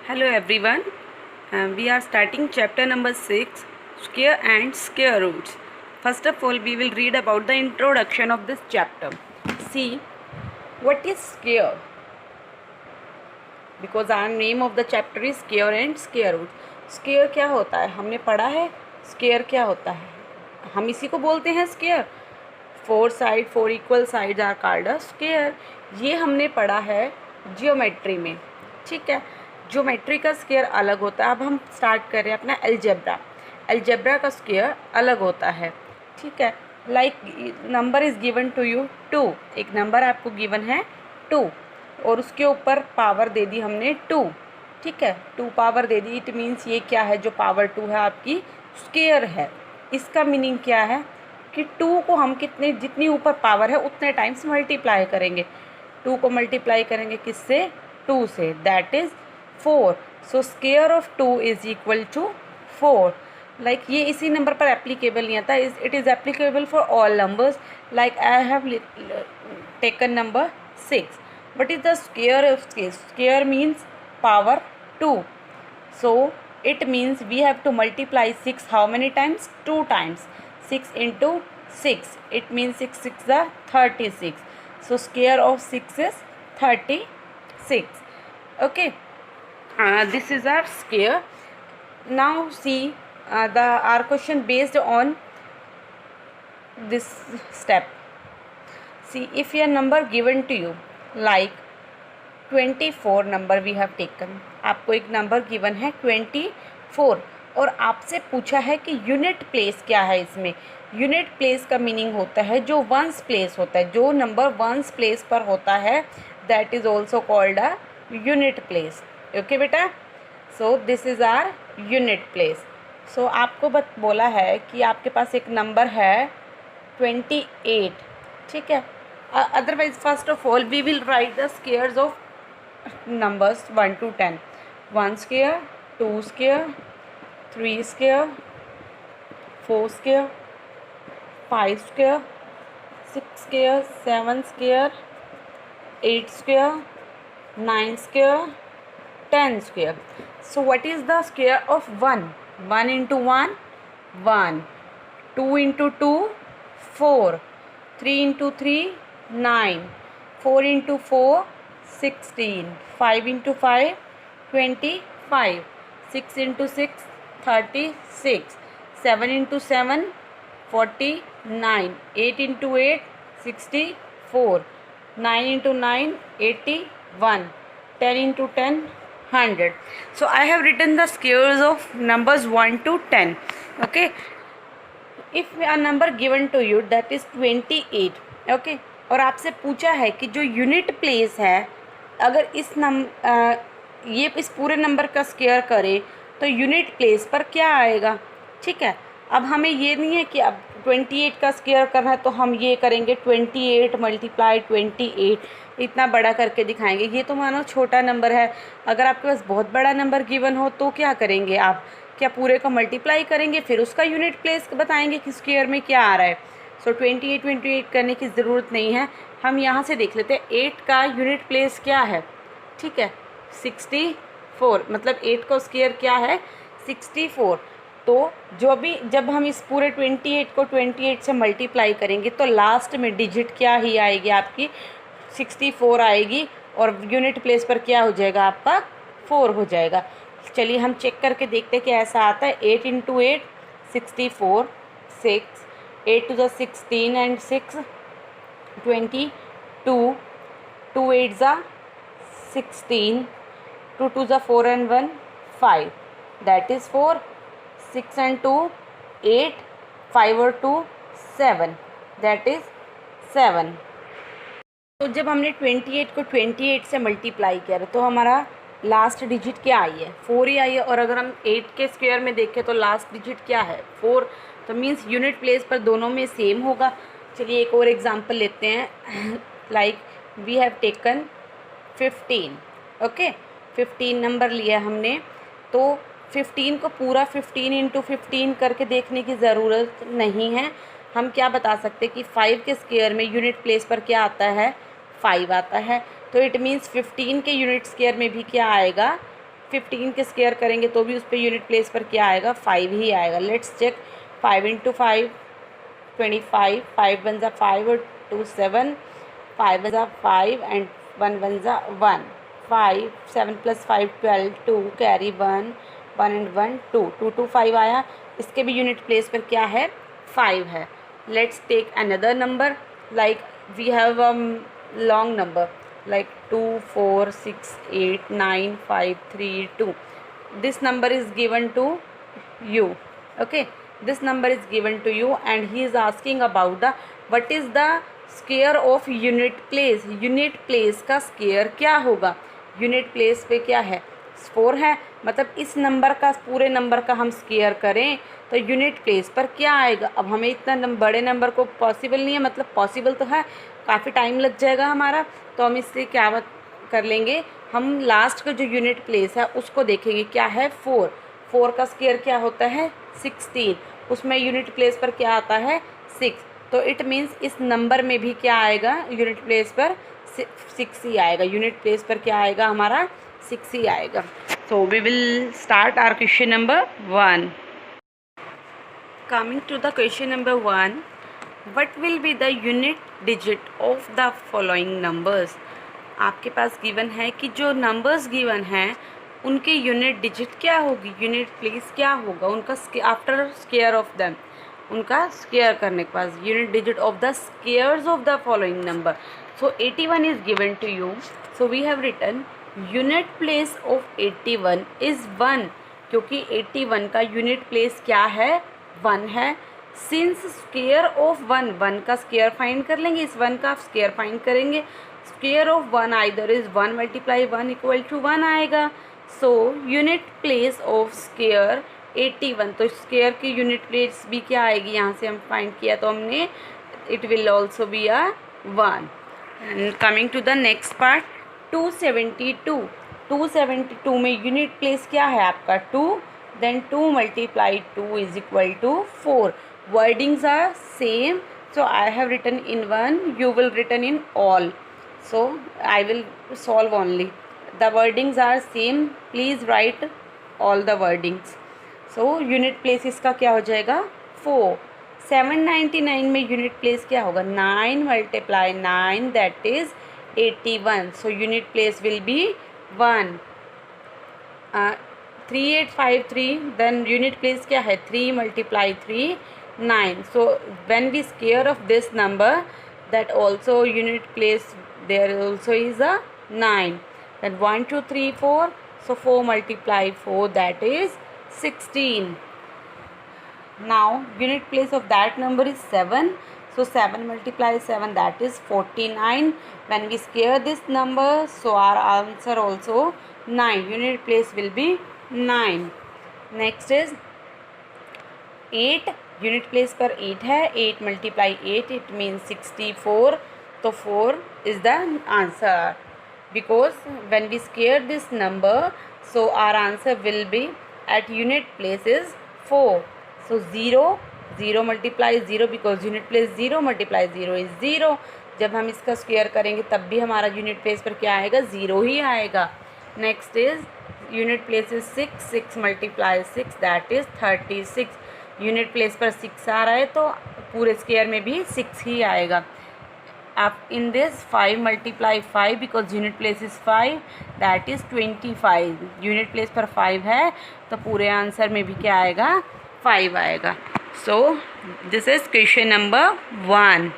Hello everyone, we are starting chapter number 6, Square and Square Roots. First of all, we will read about the introduction of this chapter. See, what is square? Because our name of the chapter is Square and Square Roots. Square क्या होता है हमने पढ़ा है. Square क्या होता है हम इसी को बोलते हैं square. Four equal sides are called a square. ये हमने पढ़ा है जियोमेट्री में. ठीक है, ज्योमेट्री का स्क्वायर अलग होता है. अब हम स्टार्ट कर रहे हैं अपना अलजेब्रा का स्क्वायर अलग होता है. ठीक है, like number is given to you 2. एक नंबर आपको गिवन है 2 और उसके ऊपर पावर दे दी हमने 2. ठीक है, 2 power they the. It means ये क्या है, जो पावर 2 है आपकी स्क्वायर है. इसका मीनिंग क्या है कि 2 को हम जितनी ऊपर पावर है उतने टाइम्स मल्टीप्लाई करेंगे. 2 को मल्टीप्लाई करेंगे किससे, 2 से, that is 4. So square of 2 is equal to 4. Like ये इसी नंबर पर एप्लीकेबल नहीं आता. It is applicable for all numbers. Like I have taken number 6. What is the square of square means power 2. So it means we have to multiply 6 how many times, 2 times. 6 into 6, it means 6 6 are 36. So square of 6 is 36. Okay, this is our square. Now see our question based on this step. See, if a number given to you like 24 number we have taken. आपको एक number given है 24 और आपसे पूछा है कि unit place क्या है इसमें. यूनिट प्लेस का मीनिंग होता है जो वंस प्लेस होता है, जो नंबर वंस प्लेस पर होता है, that is also called a unit place. Okay बेटा, so this is our unit place. So आपको बोला है कि आपके पास एक नंबर है 28. ठीक है, otherwise first of all we will write the squares of numbers 1 to 10. 1 square, 2 square, 3 square, 4 square, 5 square, 6 square, 7 square, 8 square, 9 square, 10 square. So what is the square of 1? 1 into 1, 1. 2 into 2, 4. 3 into 3, 9. 4 into 4, 16. 5 into 5, 25. 6 into 6, 36. 7 into 7, 49. 8 into 8, 64. 9 into 9, 81. 10 into 10, 100. So I have written the squares of numbers 1 to 10. Okay, if a number given to you that is 28. Okay, और आपसे पूछा है कि जो unit place है, अगर ये इस पूरे नंबर का स्क्वायर करें तो यूनिट प्लेस पर क्या आएगा. ठीक है, अब हमें ये नहीं है कि अब 28 का स्क्वायर करना है तो हम ये करेंगे 28 मल्टीप्लाई 28 इतना बड़ा करके दिखाएंगे. ये तो मानो छोटा नंबर है. अगर आपके पास बहुत बड़ा नंबर गिवन हो तो क्या करेंगे आप, क्या पूरे का मल्टीप्लाई करेंगे फिर उसका यूनिट प्लेस बताएंगे कि स्क्वायर में क्या आ रहा है. सो 28 करने की ज़रूरत नहीं है. हम यहाँ से देख लेते हैं 8 का यूनिट प्लेस क्या है. ठीक है, 64. मतलब 8 का स्क्वायर क्या है, 64. तो जब हम इस पूरे 28 को 28 से मल्टीप्लाई करेंगे तो लास्ट में डिजिट क्या ही आएगी आपकी, 64 आएगी और यूनिट प्लेस पर क्या हो जाएगा आपका, 4 हो जाएगा. चलिए हम चेक करके देखते हैं कि ऐसा आता है. 8 into 8, 64. 6. 8 to the 16 and 6, 22. 2 8s are 16. 2 2s are 4 and 1, 5. That is 4. 6 and 2, 8. 5 और 2, 7. That is 7. तो जब हमने 28 को 28 से मल्टीप्लाई किया तो हमारा लास्ट डिजिट क्या आई है, 4 ही आई है. और अगर हम 8 के स्क्वायर में देखें तो लास्ट डिजिट क्या है, 4. तो मीन्स यूनिट प्लेस पर दोनों में सेम होगा. चलिए एक और एग्जांपल लेते हैं. Like we have taken 15. Okay, 15 number लिया हमने. तो 15 को पूरा 15 इंटू 15 करके देखने की ज़रूरत नहीं है. हम क्या बता सकते कि 5 के स्क्वायर में यूनिट प्लेस पर क्या आता है, 5 आता है. तो इट मीन्स 15 के यूनिट स्क्वायर में भी क्या आएगा, 15 के स्क्वायर करेंगे तो भी उस पर यूनिट प्लेस पर क्या आएगा, 5 ही आएगा। लेट्स चेक, 5 × 5 25, 5 1 जा 5 और 2 7, 5 1 जा 5 एंड 1 1 जा 1, 5 7 + 5 12, 2 कैरी 1 1 एंड 1 2, 2 2 5 आया। इसके भी यूनिट प्लेस पर क्या है, 5 है। Let's take another number, like we have a long number like 2 4 6 8 9 5 3 2. This number is given to you. Okay, this number is given to you and he is asking about the what is the square of unit place. Unit place का square क्या होगा, unit place पे क्या है, 4 है, मतलब इस number का, पूरे नंबर का हम स्क्वायर करें तो यूनिट प्लेस पर क्या आएगा। अब हमें इतना बड़े नंबर को पॉसिबल नहीं है, मतलब पॉसिबल तो है, काफ़ी टाइम लग जाएगा हमारा, तो हम इससे क्या कर लेंगे, हम लास्ट का जो यूनिट प्लेस है उसको देखेंगे, क्या है 4, 4 का स्क्वायर क्या होता है 16, उसमें यूनिट प्लेस पर क्या आता है 6, तो इट मीन्स इस नंबर में भी क्या आएगा, यूनिट प्लेस पर 6 ही आएगा, यूनिट प्लेस पर क्या आएगा हमारा 6 ही आएगा। So we will start our question number 1। Coming to the question number 1, what will be the unit digit of the following numbers. आपके पास गिवन है कि जो नंबर्स गिवन हैं उनके यूनिट डिजिट क्या होगी, यूनिट प्लेस क्या होगा उनका, आफ्टर स्क्वायर ऑफ देम, उनका स्क्वायर करने के बाद unit digit of the squares of the following number. So 81 is given to you, so we have written unit place of 81 is 1, क्योंकि 81 का यूनिट प्लेस क्या है 1 है। सिंस स्क्वायर ऑफ 1, 1 का स्क्वायर फाइंड कर लेंगे, इस 1 का स्क्वायर फाइंड करेंगे, स्क्वायर ऑफ 1 आइदर इज 1 × 1 = 1 आएगा। So unit place of square 81, तो स्क्वायर की यूनिट प्लेस भी क्या आएगी, यहाँ से हम फाइंड किया तो हमने, it will also be a 1। And coming to the next part, 272, 272 में यूनिट प्लेस क्या है आपका 2, then 2 × 2 = 4. Wordings are same, so I have written in one, you will written in all, so I will solve only. The wordings are same, please write all the wordings. So unit place इसका क्या हो जाएगा 4। 799 में unit place क्या होगा 9 × 9 that is 81, so unit place will be 1। 3853, then unit place क्या है 3 × 3 9, so when we square of this number, that also unit place there also is a 9, then 1 2 3 4, so 4 × 4 that is 16। Now unit place of that number is 7, so 7 × 7 that is 49। when we square this number, so our answer also 9, unit place will be 9। next is 8, unit place पर 8 है, 8 × 8 it means 64, तो 4 is the answer, because when we square this number, so our answer will be at unit place is 4। सो 0 × 0 because unit place 0 × 0 is 0, जब हम इसका square करेंगे तब भी हमारा यूनिट प्लेस पर क्या आएगा 0 ही आएगा। Next is unit place is 6, 6 × 6 that is 36, unit place पर 6 आ रहा है तो पूरे स्क्वायर में भी 6 ही आएगा। अब in this 5 × 5 because unit place is 5 that is 25, unit place पर 5 है तो पूरे आंसर में भी क्या आएगा 5 आएगा। So this is question number 1।